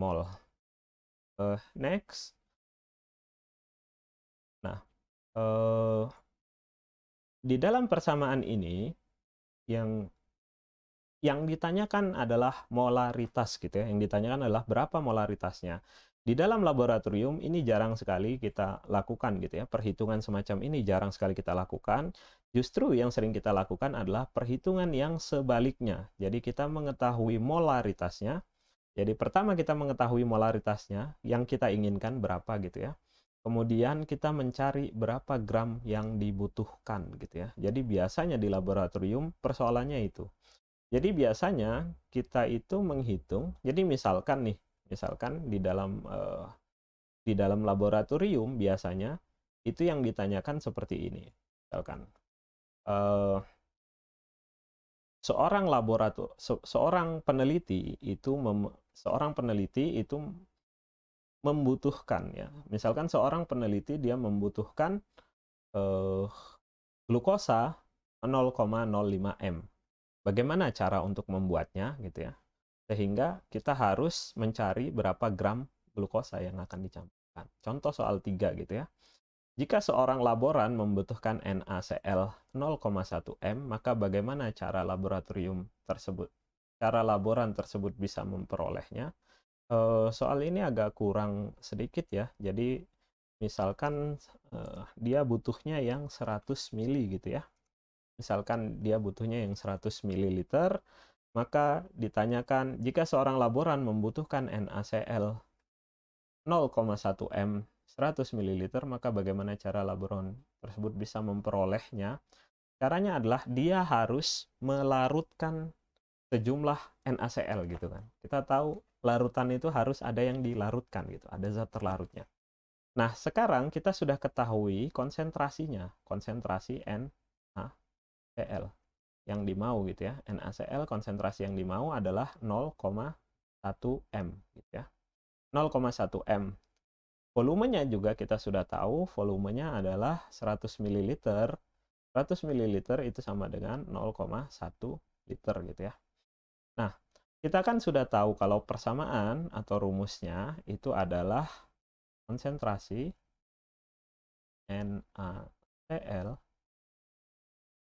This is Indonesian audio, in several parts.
mol. Next. Nah, di dalam persamaan ini yang ditanyakan adalah molaritas gitu ya. Yang ditanyakan adalah berapa molaritasnya. Di dalam laboratorium ini jarang sekali kita lakukan gitu ya. Perhitungan semacam ini jarang sekali kita lakukan. Justru yang sering kita lakukan adalah perhitungan yang sebaliknya. Jadi kita mengetahui molaritasnya. Jadi pertama kita mengetahui molaritasnya, yang kita inginkan berapa gitu ya. Kemudian kita mencari berapa gram yang dibutuhkan gitu ya. Jadi biasanya di laboratorium persoalannya itu. Jadi biasanya kita itu menghitung, jadi misalkan di dalam laboratorium biasanya itu yang ditanyakan seperti ini. Misalkan eh, seorang peneliti itu membutuhkan ya. Misalkan seorang peneliti dia membutuhkan eh, glukosa 0,05 m. Bagaimana cara untuk membuatnya gitu ya? Sehingga kita harus mencari berapa gram glukosa yang akan dicampurkan. Contoh soal 3 gitu ya. Jika seorang laboran membutuhkan NaCl 0,1 m, maka bagaimana cara laboran tersebut bisa memperolehnya? Soal ini agak kurang sedikit ya. Jadi misalkan dia butuhnya yang 100 mili gitu ya. Misalkan dia butuhnya yang 100 ml, maka ditanyakan jika seorang laboran membutuhkan NaCl 0,1 m 100 ml, maka bagaimana cara laboran tersebut bisa memperolehnya? Caranya adalah dia harus melarutkan sejumlah NaCl gitu kan. Kita tahu larutan itu harus ada yang dilarutkan gitu, ada zat terlarutnya. Nah, sekarang kita sudah ketahui konsentrasinya, konsentrasi NaCl yang dimau gitu ya. NaCl konsentrasi yang dimau adalah 0,1 m gitu ya. 0,1 m. Volumenya juga kita sudah tahu, volumenya adalah 100 ml. 100 ml itu sama dengan 0,1 liter gitu ya. Nah, kita kan sudah tahu kalau persamaan atau rumusnya itu adalah konsentrasi NaCl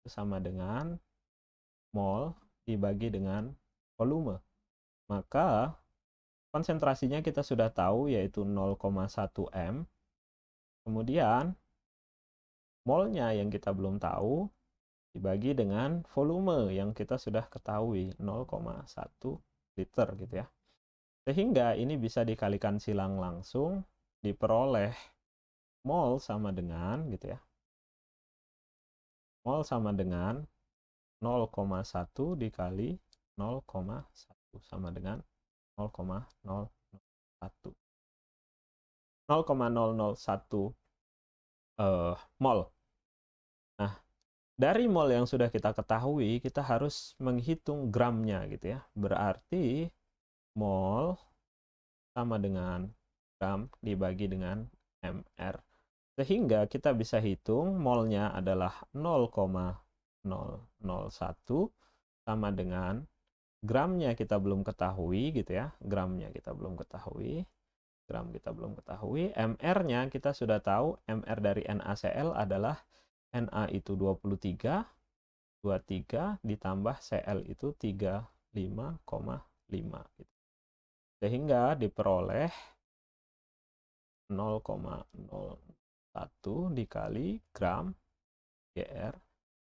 itu sama dengan mol dibagi dengan volume. Maka konsentrasinya kita sudah tahu yaitu 0,1 m. Kemudian molnya yang kita belum tahu dibagi dengan volume yang kita sudah ketahui 0,1 liter gitu ya. Sehingga ini bisa dikalikan silang langsung, diperoleh mol sama dengan gitu ya. Mol sama dengan 0,1 dikali 0,1 sama dengan 0,001. 0,001 mol. Nah, dari mol yang sudah kita ketahui, kita harus menghitung gramnya gitu ya. Berarti mol sama dengan gram dibagi dengan mr. Sehingga kita bisa hitung molnya adalah 0,001 sama dengan gramnya kita belum ketahui gitu ya. Gramnya kita belum ketahui. Gram kita belum ketahui. MR-nya kita sudah tahu. MR dari NaCl adalah Na itu 23 ditambah Cl itu 35,5 gitu. Sehingga diperoleh 0,01 dikali gram Gr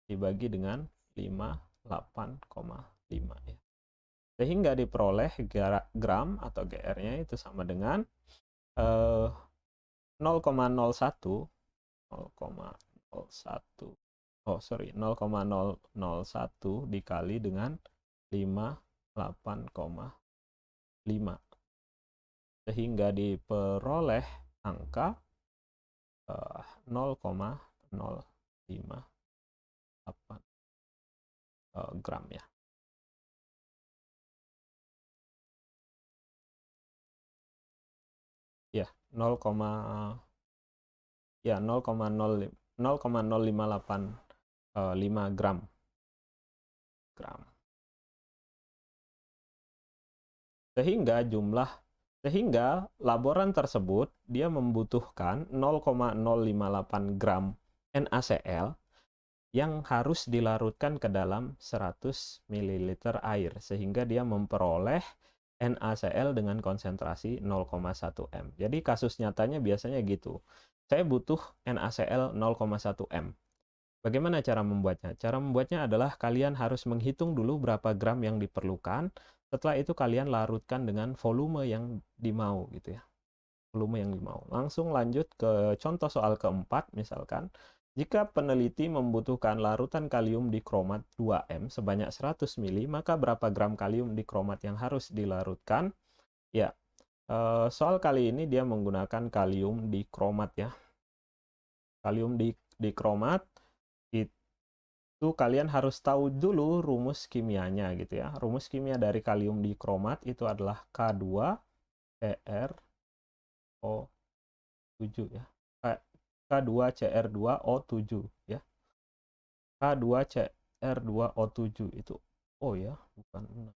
dibagi dengan 58,5 ya. Sehingga diperoleh gram atau Gr-nya itu sama dengan 0,01 dikali dengan 58,5 sehingga diperoleh angka 0,058 gram ya. Ya, 0,0585 gram. Sehingga jumlah Sehingga laboran tersebut dia membutuhkan 0,058 gram NaCl yang harus dilarutkan ke dalam 100 ml air, sehingga dia memperoleh NaCl dengan konsentrasi 0,1 m. Jadi kasus nyatanya biasanya gitu. Saya butuh NaCl 0,1 m. Bagaimana cara membuatnya? Cara membuatnya adalah kalian harus menghitung dulu berapa gram yang diperlukan. Setelah itu kalian larutkan dengan volume yang dimau gitu ya. Volume yang dimau. Langsung lanjut ke contoh soal keempat misalkan. Jika peneliti membutuhkan larutan kalium dikromat 2M sebanyak 100 ml, maka berapa gram kalium dikromat yang harus dilarutkan? Ya, soal kali ini dia menggunakan kalium dikromat ya. Kalium dikromat itu kalian harus tahu dulu rumus kimianya gitu ya. Rumus kimia dari kalium dikromat itu adalah K2CrO7 ya. K2Cr2O7 ya. K2Cr2O7 itu O ya, bukan 6.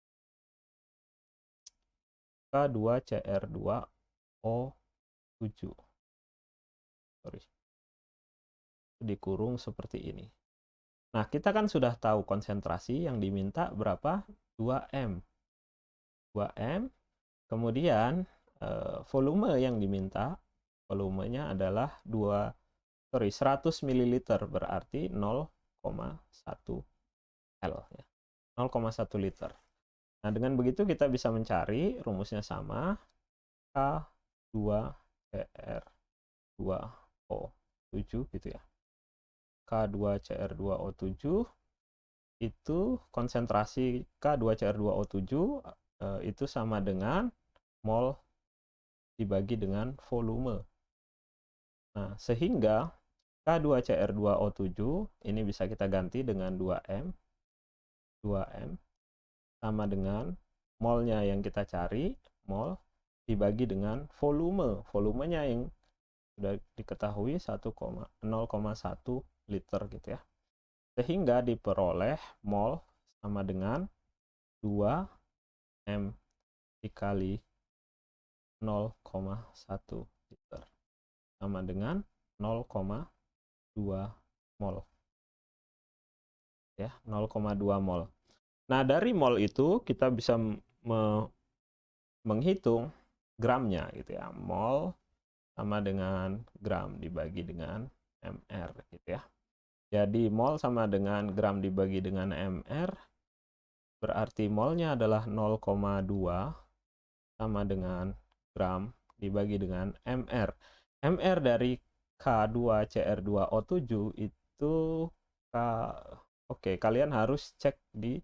K2Cr2O7. Sorry. Dikurung seperti ini. Nah, kita kan sudah tahu konsentrasi yang diminta berapa? 2M. 2M. Kemudian volume yang diminta, volumenya adalah 100 ml berarti 0,1 L ya. 0,1 liter. Nah, dengan begitu kita bisa mencari rumusnya sama K2Cr2O7 gitu ya. K2Cr2O7 itu konsentrasi K2Cr2O7 itu sama dengan mol dibagi dengan volume. Nah, sehingga K2Cr2O7 ini bisa kita ganti dengan 2M. 2M sama dengan molnya yang kita cari, mol dibagi dengan volume. Volumenya yang sudah diketahui 0,1 liter gitu ya. Sehingga diperoleh mol sama dengan 2M dikali 0,1 liter sama dengan 0,2 mol. Ya, 0,2 mol. Nah, dari mol itu kita bisa menghitung gramnya gitu ya. Mol sama dengan gram dibagi dengan mr gitu ya. Jadi mol sama dengan gram dibagi dengan mr, berarti molnya adalah 0,2 sama dengan gram dibagi dengan mr. Mr dari K2Cr2O7 itu oke, kalian harus cek di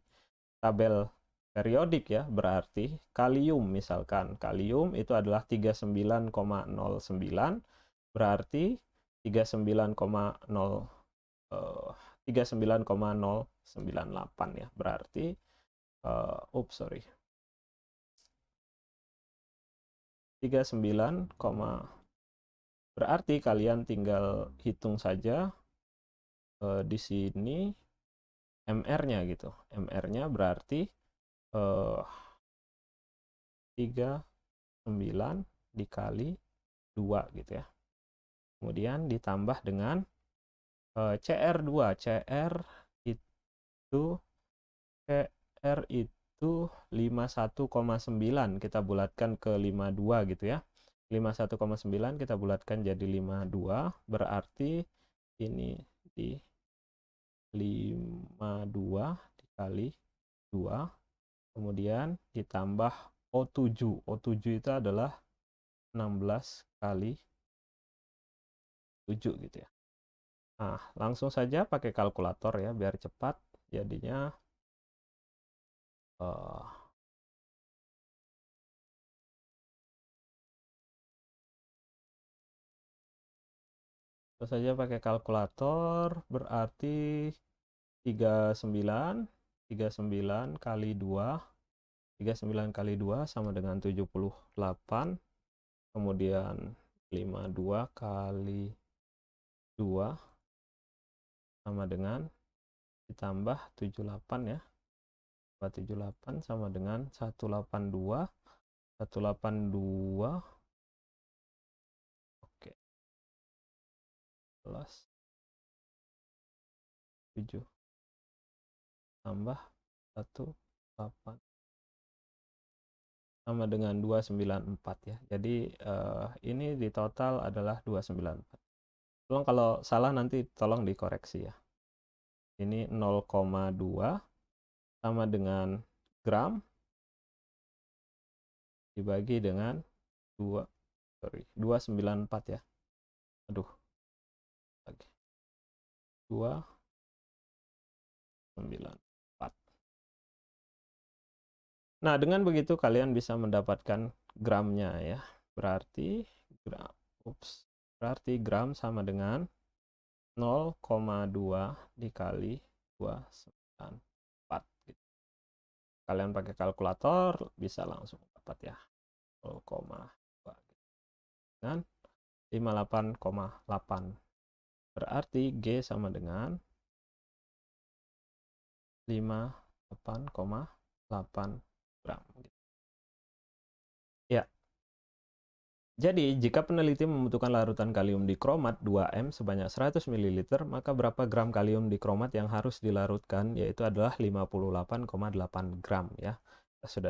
tabel periodik ya, berarti kalium misalkan. Kalium itu adalah 39,09, berarti 39,098 ya. Berarti sorry. 39, berarti kalian tinggal hitung saja di sini MR-nya gitu. MR-nya berarti 39 dikali 2 gitu ya. Kemudian ditambah dengan CR2. CR itu 51,9 kita bulatkan ke 52 gitu ya. 51,9 kita bulatkan jadi 52, berarti ini di 52 dikali 2, kemudian ditambah O7. O7 itu adalah 16 kali 7 gitu ya. Nah, langsung saja pakai kalkulator ya biar cepat. Jadinya terus saja pakai kalkulator, berarti 39 kali 2, 39 kali 2 sama dengan 78, kemudian 52 kali 2 sama dengan ditambah 78 ya. 78 sama dengan 182. 182. Oke. Plus 7 tambah 18 sama dengan 294 ya. Jadi ini di total adalah 294. Tolong kalau salah nanti tolong dikoreksi ya. Ini 0,2 sama dengan gram dibagi dengan 294 ya. Aduh. Lagi. 294. Nah, dengan begitu kalian bisa mendapatkan gramnya ya. Berarti gram sama dengan 0,2 dikali 294 gitu. Kalian pakai kalkulator bisa langsung dapat ya. 0,2 dengan 58,8. Berarti G sama dengan 58,8 gram. Ya. Jadi, jika peneliti membutuhkan larutan kalium dikromat 2M sebanyak 100 ml, maka berapa gram kalium dikromat yang harus dilarutkan? Yaitu adalah 58,8 gram ya. Sudah